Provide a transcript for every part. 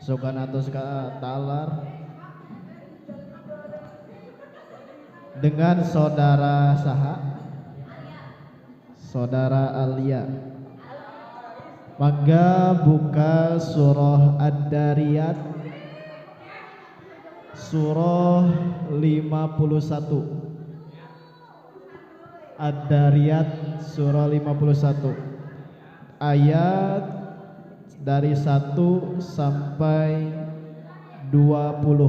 sukan atus ka talar dengan saudara saha saudara Alia. Mangga buka surah Ad-Dariyat surah 51. Ad-Dariyat surah 51 ayat dari 1 sampai 20.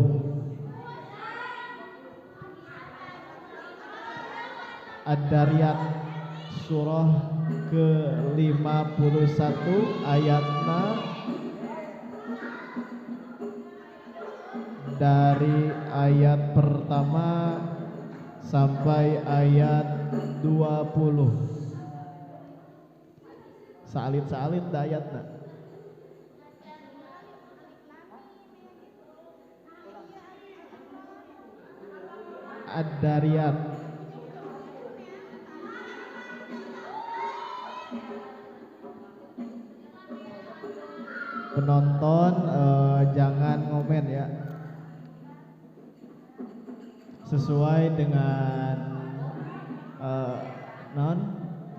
Ad-Dariyat surah ke-51 ayatna dari ayat pertama sampai ayat 20. Salit-salit da ayatna. Ad-Dariyat. Penonton jangan ngomen ya, sesuai dengan non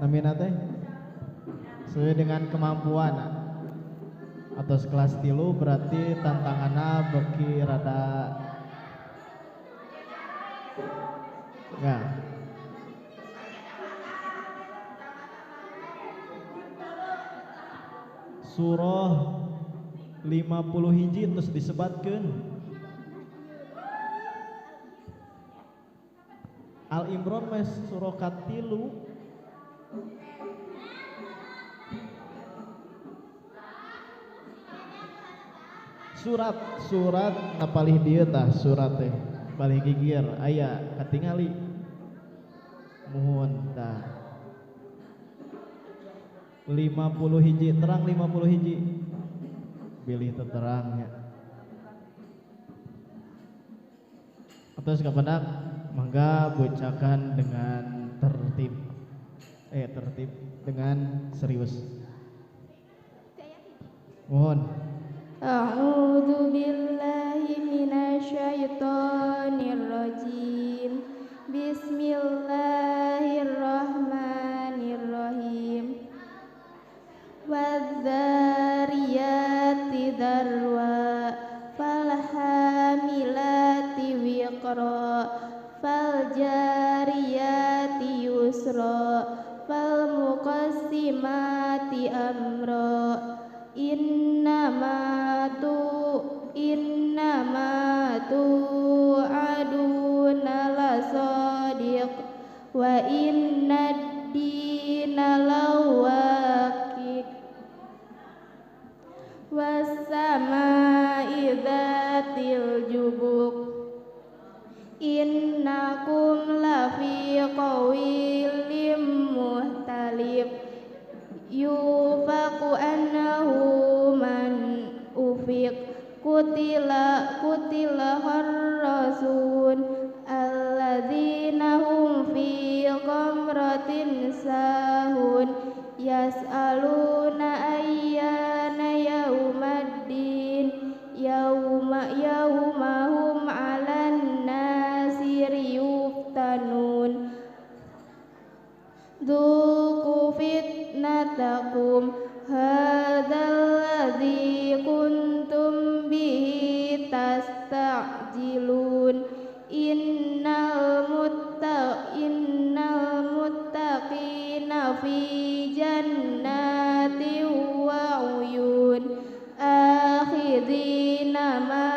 namina teh sesuai dengan kemampuan. Atau kelas tilu berarti tantangannya beki rada enggak. Surah 50 hiji terus disebatkeun. Al Imran mes surah katilu. Surat napalih dieu tah surat teh palih gigir aya katingali muhun tah 50 hiji terang 50 hiji pilih terangnya atas kapandak mangga bacakan dengan tertib dengan serius mohon. A'udzu billahi minasyaitonir rajim. Bismillahirrahmanirrahim. Wadz-dzariyati dzarwa falhamilati wiqra faljariyati yusra falmuqassimati amra innama tu'aduna lasadiq wa innad dina lawaqi was-samaa'i dzatil jubuk innakum lafi qawilin muhtalif yufaku annahu man ufiq kutila harrasun alladzina hum fi ghamratin sahun yas'aluna ayyana yaumaddin yauma hum 'alan nasiri yuftanun Dzuqu fitnatakum hadzal ladzi kuntum bihi tasta'jilun innal muttaqina fi jannatin wa 'uyun akhidina ma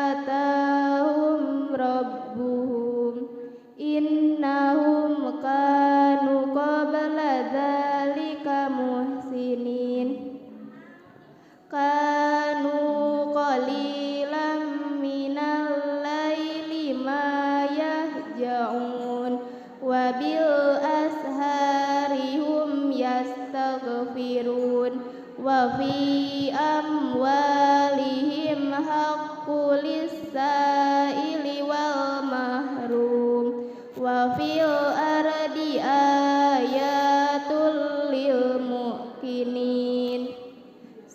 atahum rabbuhum innahum kanu qabla dzalika muhsinin kanu qalilan minal laili ma yahja'un wa bil ashari hum yastaghfirun wa fi amwalihim haqqul lis-sa'ili wal mahrum wa fil ardi ayatul lil muqinin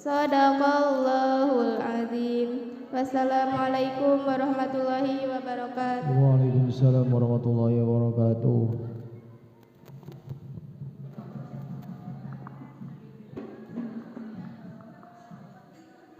Sadaqallahul azim. Wassalamualaikum warahmatullahi wabarakatuh. Waalaikumsalam warahmatullahi wabarakatuh.